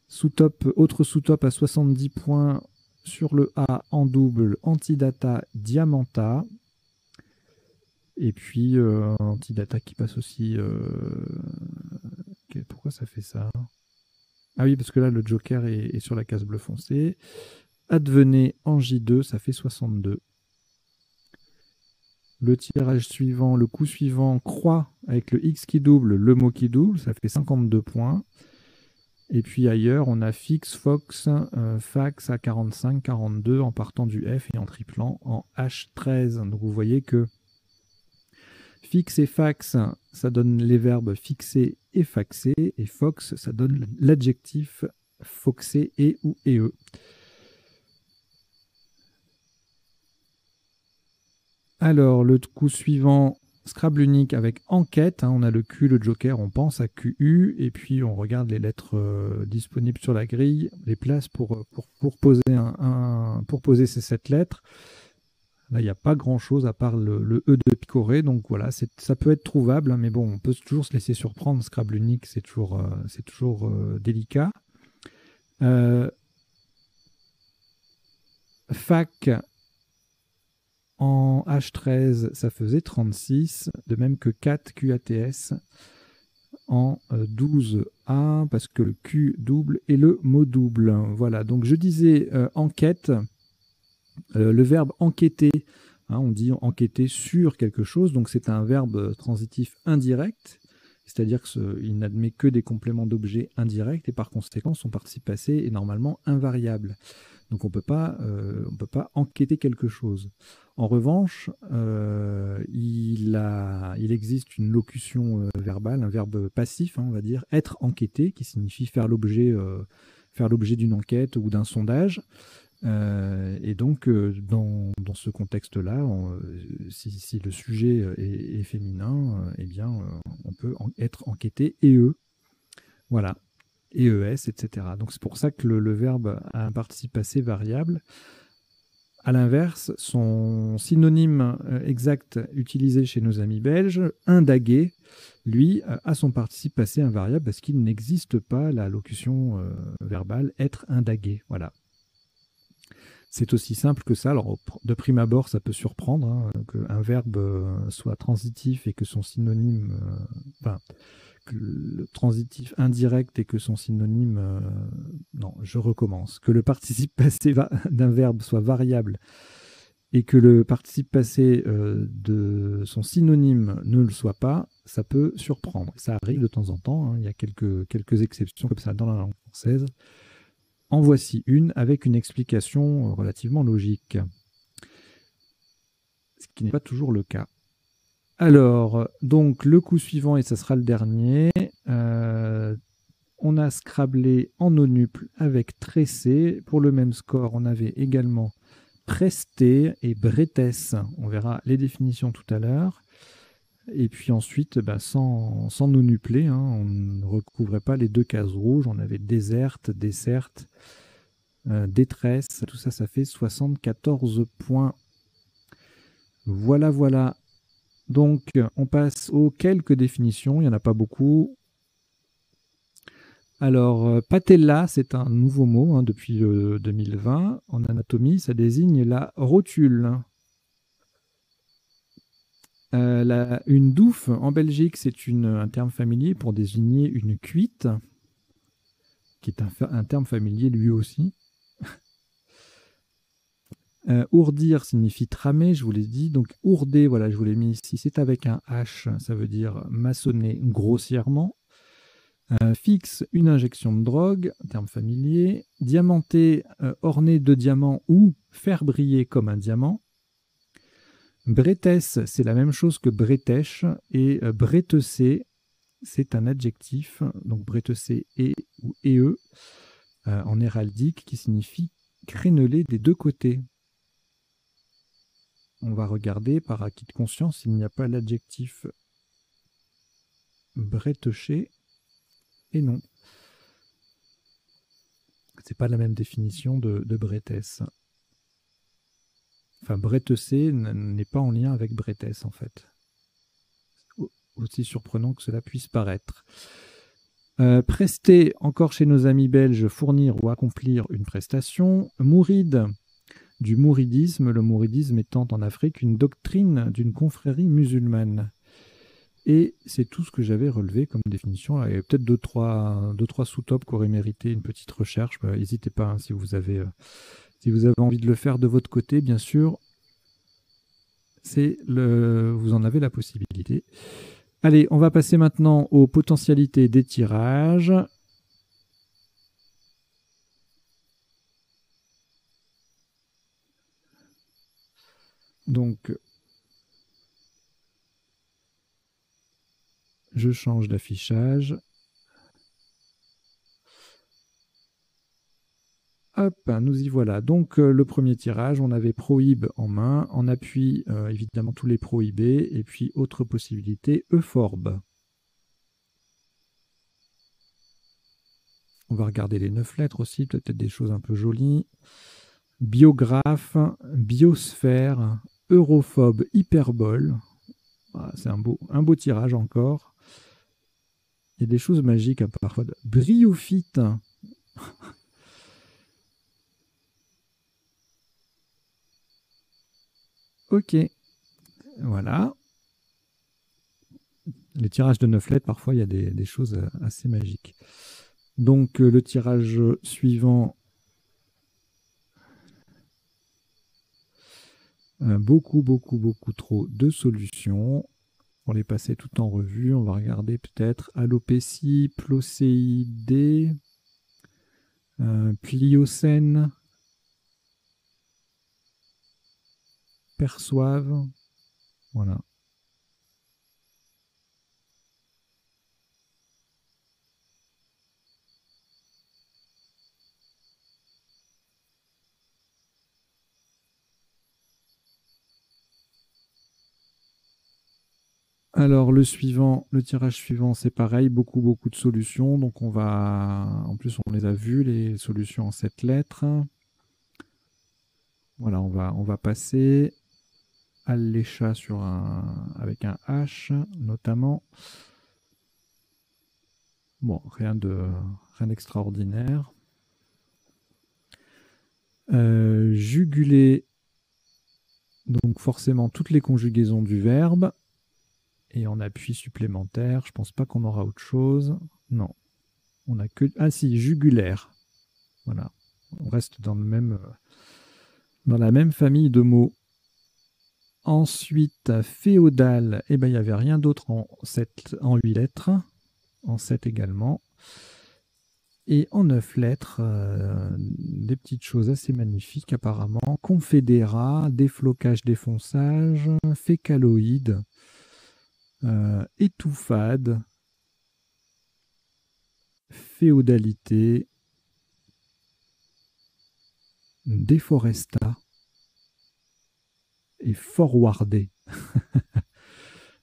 Sous-top, autre sous-top à 70 points sur le A en double, Antidata, Diamanta. Et puis Antidata qui passe aussi... Pourquoi ça fait ça? Ah oui, parce que là, le joker est sur la case bleu foncé. Advenez en J2, ça fait 62. Le tirage suivant, le coup suivant, croix avec le X qui double, le mot qui double, ça fait 52 points. Et puis ailleurs, on a fixe, fox, fax à 45, 42 en partant du F et en triplant en H13. Donc vous voyez que fixe et fax, ça donne les verbes fixer et faxer. Et fox, ça donne l'adjectif foxer et ou et e. Alors, le coup suivant, Scrabble unique avec enquête. On a le Q, le joker, on pense à QU. Et puis, on regarde les lettres disponibles sur la grille, les places pour poser, pour poser ces 7 lettres. Là, il n'y a pas grand-chose à part le E de picoré. Donc voilà, ça peut être trouvable. Mais bon, on peut toujours se laisser surprendre. Scrabble unique, c'est toujours délicat. Fac... En H13, ça faisait 36, de même que 4 QATS en 12A, parce que le Q double et le mot double. Voilà, donc je disais enquête, le verbe enquêter, on dit enquêter sur quelque chose, donc c'est un verbe transitif indirect, c'est-à-dire qu'il n'admet que des compléments d'objets indirects, et par conséquent, son participe passé est normalement invariable. Donc on ne peut pas enquêter quelque chose. En revanche, il existe une locution verbale, un verbe passif, on va dire, être enquêté, qui signifie faire l'objet d'une enquête ou d'un sondage. Et donc, dans ce contexte-là, si le sujet est féminin, eh bien, on peut être enquêté et eux. Voilà. EES, etc. Donc c'est pour ça que le verbe a un participe passé variable. À l'inverse, son synonyme exact utilisé chez nos amis belges, indaguer, lui, a son participe passé invariable parce qu'il n'existe pas la locution verbale être indagué. Voilà. C'est aussi simple que ça. Alors, de prime abord, ça peut surprendre qu'un verbe soit transitif et que son synonyme... que le transitif indirect et que son synonyme... non, je recommence. Que le participe passé d'un verbe soit variable et que le participe passé de son synonyme ne le soit pas, ça peut surprendre. Ça arrive de temps en temps. Il y a quelques exceptions comme ça dans la langue française. En voici une avec une explication relativement logique. Ce qui n'est pas toujours le cas. Alors, donc, le coup suivant, et ça sera le dernier, on a scrablé en nonuple avec tressé. Pour le même score, on avait également presté et bretesse. On verra les définitions tout à l'heure. Et puis ensuite, sans nonupler, on ne recouvrait pas les 2 cases rouges. On avait déserte, desserte, détresse. Tout ça, ça fait 74 points. Voilà, voilà. Donc, on passe aux quelques définitions. Il n'y en a pas beaucoup. Alors, patella, c'est un nouveau mot hein, depuis 2020. En anatomie, ça désigne la rotule. Une douffe, en Belgique, c'est un terme familier pour désigner une cuite, qui est un terme familier lui aussi. Ourdir signifie tramer, je vous l'ai dit. Donc, ourder, voilà, je vous l'ai mis ici. C'est avec un H, ça veut dire maçonner grossièrement. Fixe, une injection de drogue, un terme familier. Diamanté, orné de diamants ou faire briller comme un diamant. Bretesse, c'est la même chose que bretèche. Et bretessé, c'est un adjectif, donc bretessé et ou e en héraldique, qui signifie crénelé des deux côtés. On va regarder par acquis de conscience s'il n'y a pas l'adjectif bretêché. Et non. C'est pas la même définition de bretesse. Enfin, bretessé n'est pas en lien avec bretesse, en fait. Aussi surprenant que cela puisse paraître. Prester, encore chez nos amis belges, fournir ou accomplir une prestation. Mouride, du mouridisme, le mouridisme étant en Afrique une doctrine d'une confrérie musulmane. Et c'est tout ce que j'avais relevé comme définition. Il y a peut-être deux, trois sous-tops qui auraient mérité une petite recherche. N'hésitez pas hein, si vous avez envie de le faire de votre côté, bien sûr. Vous en avez la possibilité. Allez, on va passer maintenant aux potentialités des tirages. Donc, je change d'affichage. Hop, nous y voilà. Donc, le premier tirage, on avait prohibe en main, en appui, évidemment, tous les prohibés, et puis, autre possibilité, euphorbe. On va regarder les 9 lettres aussi, peut-être des choses un peu jolies. Biographe, biosphère, europhobe, hyperbole. Ah, c'est un beau tirage encore. Il y a des choses magiques parfois. Bryophyte. Ok. Voilà. Les tirages de 9 lettres, parfois, il y a des choses assez magiques. Donc, le tirage suivant. Beaucoup trop de solutions. Pour les passer tout en revue, on va regarder peut-être alopécie, placéidée, pliocène, perçoivent. Voilà. Alors le tirage suivant, c'est pareil, beaucoup de solutions. Donc en plus on les a vues, les solutions en 7 lettres. Voilà, on va passer allécha avec un H notamment. Bon, rien d'extraordinaire. Juguler, donc forcément toutes les conjugaisons du verbe. Et en appui supplémentaire, je pense pas qu'on aura autre chose. Non. On a que. Ah si, jugulaire. Voilà. On reste dans la même famille de mots. Ensuite, féodal, eh ben, il n'y avait rien d'autre en 8 lettres. En 7 également. Et en 9 lettres, des petites choses assez magnifiques apparemment. Confédérat, déflocage, défonçage, fécaloïde, étouffade, féodalité, déforesta et forwarder.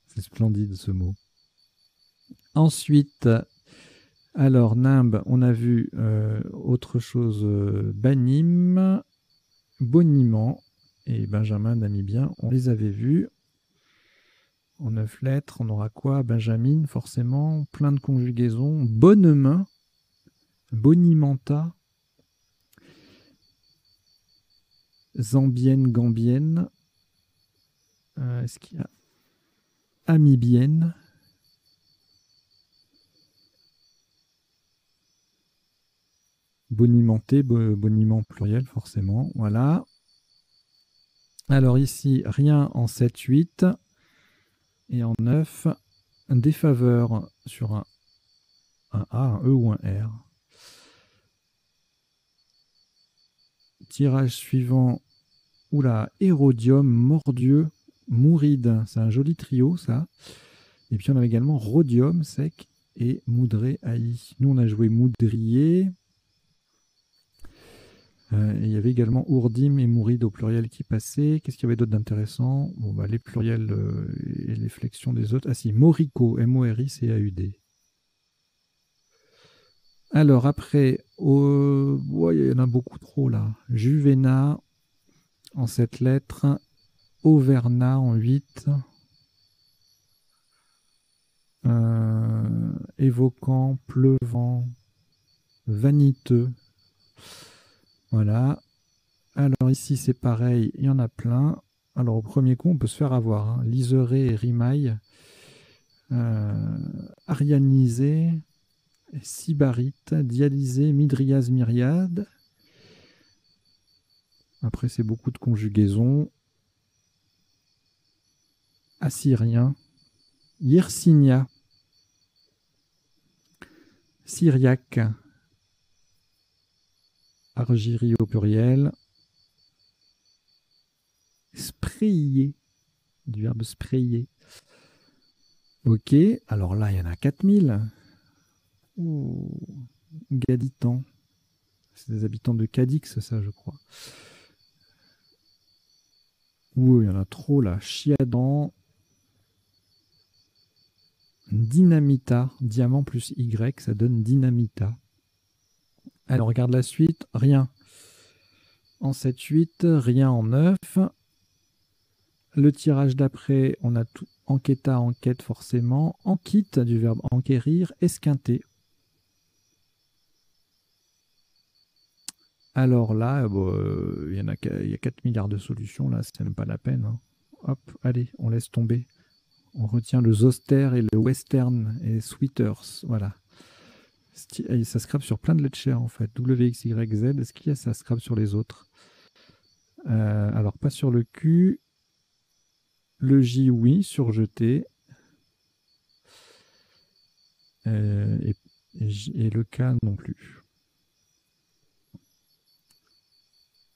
C'est splendide ce mot. Ensuite, alors nimbe, on a vu autre chose, banim, boniment et Benjamin Namibien, on les avait vus. En 9 lettres, on aura quoi? Benjamin, forcément, plein de conjugaisons. Bonne main, bonimenta, zambienne, gambienne. Est-ce qu'il y a amibienne? Bonimenté, boniment pluriel, forcément. Voilà. Alors ici, rien en 7, 8. Et en 9, des faveurs sur un A, un E ou un R. Tirage suivant. Oula, Hérodium, Mordieu, Mouride. C'est un joli trio, ça. Et puis on a également Rhodium, sec, et Moudré, Haï. Nous, on a joué Moudrier. Et il y avait également Ourdim et Mouride au pluriel qui passaient. Qu'est-ce qu'il y avait d'autre d'intéressant? Bon, bah, les pluriels et les flexions des autres. Ah si, Morico, M-O-R-I-C-A-U-D. Alors après, il y en a beaucoup trop là. Juvena en 7 lettres. Auverna en 8. Évoquant, pleuvant, vaniteux. Voilà. Alors ici, c'est pareil, il y en a plein. Alors au premier coup, on peut se faire avoir. Hein. Liseré et rimaille. Arianisé, sybarite, dialysé, midriase, myriade. Après, c'est beaucoup de conjugaisons. Assyrien. Yersinia. Syriaque. Argyrie au pluriel. Sprayer, du verbe sprayer. Ok, alors là, il y en a 4000. Oh, Gaditan. C'est des habitants de Cadix, ça, je crois. Ouh, il y en a trop, là. Chiadan. Dynamita. Diamant plus Y, ça donne dynamita. Alors, on regarde la suite. Rien. En 7, 8, rien en 9. Le tirage d'après, on a tout. Enquêta, enquête forcément. Enquite, du verbe enquérir. Esquinter. Alors là, il y a 4 milliards de solutions. Là, c'est même pas la peine. Hein. Hop, allez, on laisse tomber. On retient le zoster et le western et sweaters. Voilà. Et ça scrape sur plein de lettres chères en fait. W, X, Y, Z. Est-ce qu'il y a ça scrape sur les autres? Alors, pas sur le Q. Le J, oui, surjeté. Et le K, non plus.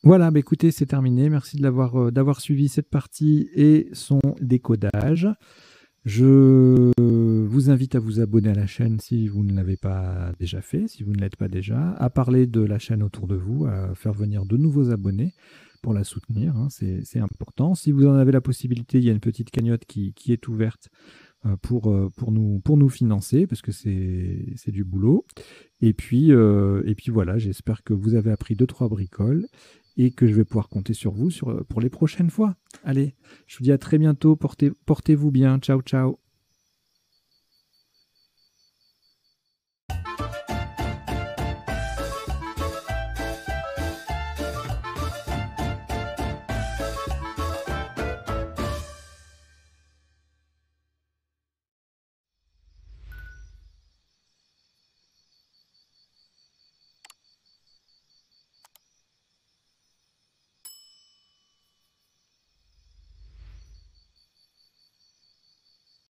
Voilà, bah écoutez, c'est terminé. Merci d'avoir suivi cette partie et son décodage. Je vous invite à vous abonner à la chaîne si vous ne l'avez pas déjà fait, si vous ne l'êtes pas déjà, à parler de la chaîne autour de vous, à faire venir de nouveaux abonnés pour la soutenir, hein, c'est important. Si vous en avez la possibilité, il y a une petite cagnotte qui est ouverte pour nous financer, parce que c'est du boulot. Et puis voilà, j'espère que vous avez appris 2-3 bricoles et que je vais pouvoir compter sur vous pour les prochaines fois. Allez, je vous dis à très bientôt, portez-vous bien, ciao ciao.